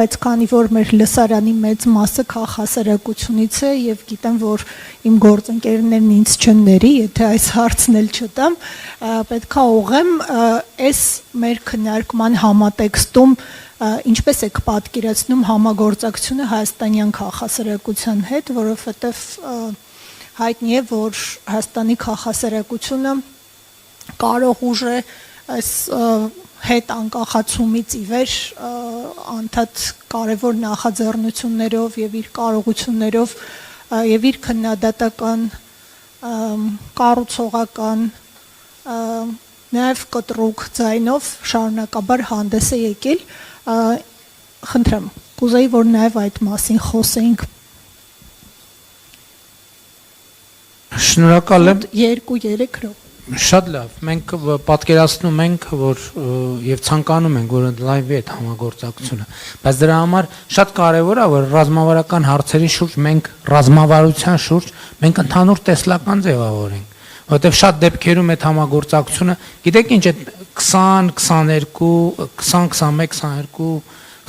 Բայց քանի որ մեր լսարանի մեծ մասը քաղաքասարակությունից է եւ գիտեմ, որ իմ գործընկերներն ինձ չների, եթե այս հարցն էլ չտամ, պետքա ուղեմ այս մեր քննարկման համատեքստում ինչպես եք պատկերացնում համագործակցությունը հայաստանյան քաղաքասարակության հետ, որովհետեւ հայտնի է, որ Հայաստանի քաղաքասարակությունը կարող ուժ է այս հետ անկախացումից ի վեր անդադ կարևոր նախաձեռնություններով եւ իր կարողություններով եւ իր քննադատական կառուցողական նաեւ կտրուկ ձայնով շարունակաբար հանդես է եկել խնդրեմ կուզեի որ նաեւ այդ մասին խոսեինք Շնորհակալ եմ 2-3 րոպե Շատ լավ, մենք պատկերացնում ենք, որ եւ ցանկանում ենք, որ լայվի այդ համագործակցությունը, բայց դրա համար շատ կարեւոր է, որ ռազմավարական հարցերի շուրջ մենք ռազմավարության շուրջ մենք ընդհանուր տեսլական ձևավորենք, որովհետեւ շատ դեպքերում այդ համագործակցությունը, գիտեք ինչ այդ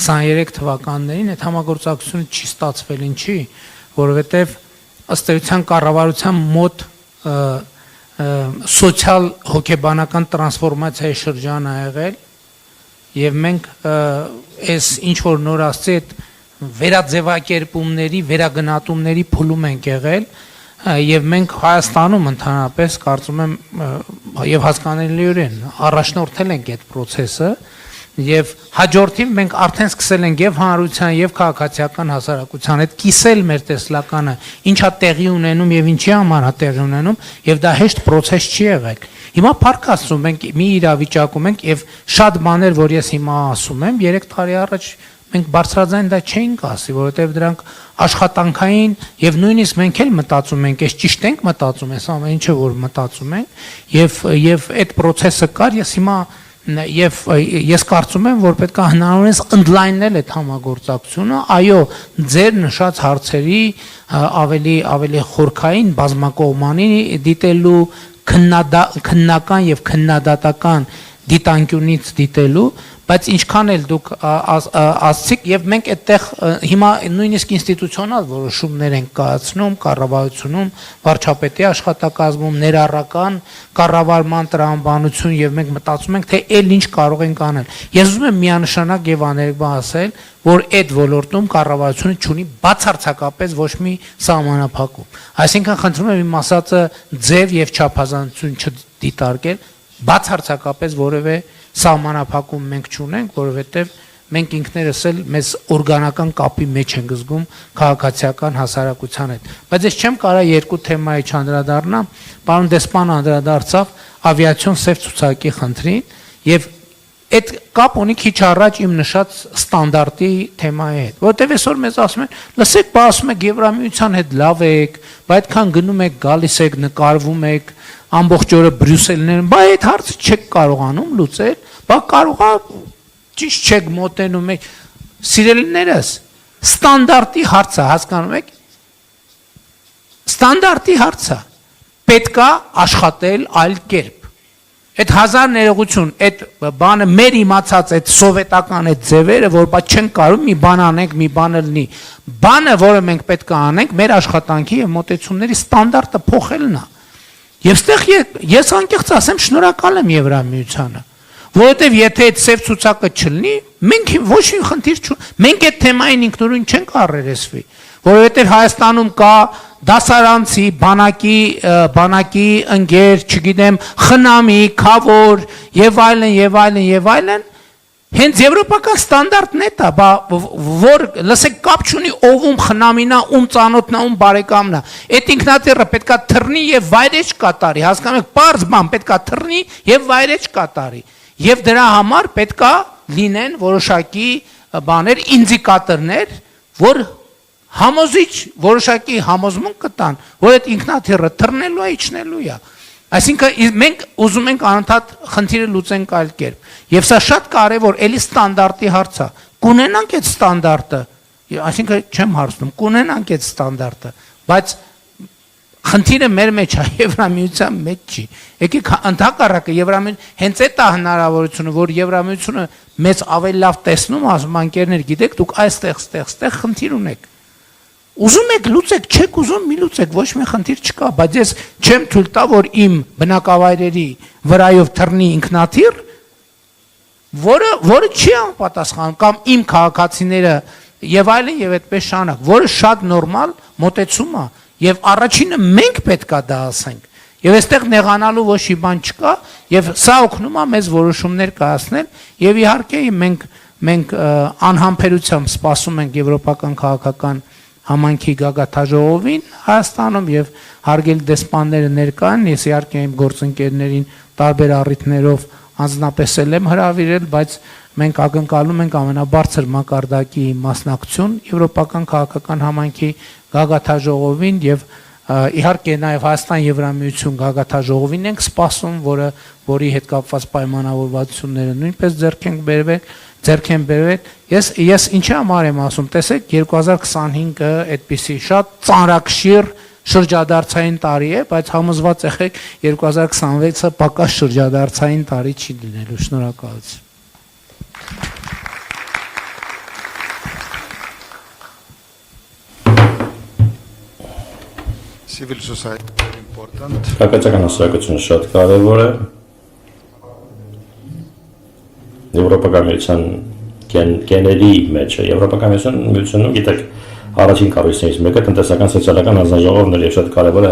20-21 թվականներին այդ համագործակցությունը չի ստացվել ինչի, որովհետեւ ըստ էության կառավարության մոտ սոցիալ հոգեբանական տրանսֆորմացիայի շրջան ա եղել եւ մենք այս ինչ որ նոր ասցի այդ վերաձևակերպումների, վերագնահատումների փուլում ենք եղել եւ մենք Հայաստանում ընդհանրապես կարծում եմ եւ հասկանալիորեն առաջնորդել ենք այդ process-ը եւ հաջորդին մենք արդեն սկսել ենք եւ հանրության եւ քաղաքացիական հասարակության հետ կիսել մեր տեսլականը ինչա տեղի ունենում եւ ինչի համար է տեղի ունենում եւ դա հեշտ process չի եղել հիմա փառք ասում մենք մի իրավիճակում ենք եւ շատ բաներ որ ես հիմա ասում եմ 3 տարի առաջ մենք բարձրաձայն դա չէինք ասի որովհետեւ դրանք աշխատանքային եւ նույնիսկ մենք էլ մտածում ենք այս ճիշտ ենք մտածում այս ամեն ինչը որ մտածում ենք եւ այդ process-ը կար ես հիմա Եվ ես կարծում եմ, որ պետք է հնարավորինս ընդլայնել այդ համագործակցությունը, այո, ձեր նշած հարցերի ավելի խորքային բազմակողմանի դիտելու քննական եւ քննադատական դիտանկյունից դիտելու, բայց ինչքան էլ դուք ասցիք եւ մենք այդտեղ հիմա նույնիսկ ինստիտուցիոնալ որոշումներ ենք կայացնում կառավարությունում վարչապետի աշխատակազմում ներառական կառավարման տրամաբանություն եւ մենք մտածում ենք թե այլ ինչ կարող ենք անել ես ուզում եմ միանշանակ եւ աներկբա ասել որ այդ ոլորտում կառավարությունը ունի բացարձակապես ոչ մի սահմանափակում այսինքն խնդրում եմ իմ ասածը ձև եւ չափազանցություն չդիտարկել բացարձակապես որևէ սահմանափակում մենք չունենք, որովհետև մենք ինքներս էլ մեզ օրգանական կապի մեջ ենք զգում քաղաքացիական հասարակության հետ։ Բայց ես չեմ կարող երկու թեմայի չանդրադառնամ, պարոն դեսպանը անդրադարձավ ավիացիոն սև ցուցակի խնդրին եւ այդ կապ ունի քիչ առաջ իմ նշած ստանդարտի թեմայի հետ, որովհետև այսօր մեզ ասում են, լսեք, բա ասում եք Եվրամիության հետ լավ եք, բա այդքան գնում եք, գալիս եք, նկարվում եք, ամբողջ օրը Բրյուսելներում, բա այդ հարցը չեք կարողանում լուծել, բա կարողա ճիշտ չեք մոտենում եք, սիրելիներս, ստանդարտի հարցը հասկանում եք, ստանդարտի հարցը պետք է աշխատել այլ կերպ Այդ հազար ներողություն, այդ բանը մեր իմացած այդ սովետական այդ ձևերը, որ բա չեն կարող մի բան անենք, մի բան լինի։ Բանը, որը մենք պետք է անենք, մեր աշխատանքի եւ մոտեցումների ստանդարտը փոխելն է։ Եվ ստեղ ես անկեղծ ասեմ, շնորհակալ եմ Եվրամիությանը, որովհետեւ եթե այդ սև ցուցակը չլինի, մենք ոչ մի խնդիր չունենք։ Մենք այդ թեմային ինքնուրույն չենք առերեսվի, որովհետեւ Հայաստանում կա դասարանցի, բանակի ընկեր, չգիտեմ, խնամի, խավոր եւ այլն, հենց եվրոպական ստանդարտն է դա, որ լսեք կապ չունի ով խնամինա, ծանոթնա, բարեկամնա։ Այդ ինքնաթիռը պետքա թռնի եւ վայրեջ կատարի, հասկանում եք, պարզ բան պետքա թռնի եւ վայրեջ կատարի։ Եվ դրա համար պետքա լինեն որոշակի բաներ, ինդիկատորներ, որ համոզիչ որոշակի համոզմունք կտան, որ այդ ինքնաթիռը թռնելու է, իջնելու է։ Այսինքն մենք ուզում ենք անընդհատ խնդիրը լուծենք այլ կերպ։ Եվ սա շատ կարևոր, էլի ստանդարտի հարց է։ Կունենանք այդ ստանդարտը, այսինքն չեմ հարցնում, կունենանք այդ ստանդարտը, բայց Խնդիրը մեր մեջ է, Եվրամիության մեջ չի։ Եկեք ընդհակառակը Եվրամիություն հենց այդ է հնարավորությունը, որ Եվրամիությունը մեծ ավելի լավ տեսնում, ասում անկերներ, գիտեք, դուք այստեղ խնդիր ունեք։ Ուզում եք լուծեք, չեք ուզում մի լուծեք, ոչ մի խնդիր չկա, բայց ես չեմ թույլ տա, որ իմ բնակավայրերի վրայով թռնի ինքնաթիռ, որը չի անպատասխանում, կամ իմ քաղաքացիները եւ այլն եւ այդպես շարունակ, որը շատ նորմալ մոտեցում է, եւ առաջինը մենք պետքա դա ասենք։ Եվ այստեղ նեղանալու ոչ մի բան չկա, եւ սա օգնում է մեզ որոշումներ կայացնել, եւ իհարկե մենք անհամբերությամբ սպասում ենք եվրոպական քաղաքական համայնքի գագաթաժողովին Հայաստանում եւ հարգելի դեսպանները ներկա են, ես իհարկե իմ գործընկերներին տարբեր առիթներով անձնապես եմ հրավիրել, բայց մենք ակնկալում ենք ամենաբարձր մակարդակի մասնակցություն եվրոպական քաղաքական համայնքի գագաթաժողովին եւ իհարկե նաեւ Հայաստան Եվրամիություն գագաթաժողովին ենք սպասում, որի հետ կապված պայմանավորվածությունները նույնպես ձեռք են բերվել։ Ես ինչի համար եմ ասում, տեսեք 2025-ը այդպիսի շատ ծանրակշիռ շրջադարձային տարի է, բայց համոզված եղեք 2026-ը պակաս շրջադարձային տարի չի լինելու։ Շնորհակալություն։ Civil society important. Քաղաքական հասարակությունը շատ կարևոր է։ Եվրոպական միության գեների մեջ է։ Եվրոպական միությունում գիտեք առաջին կառույցներից մեկը տնտեսական սոցիալական հանձնաժողովն է եւ շատ կարևոր է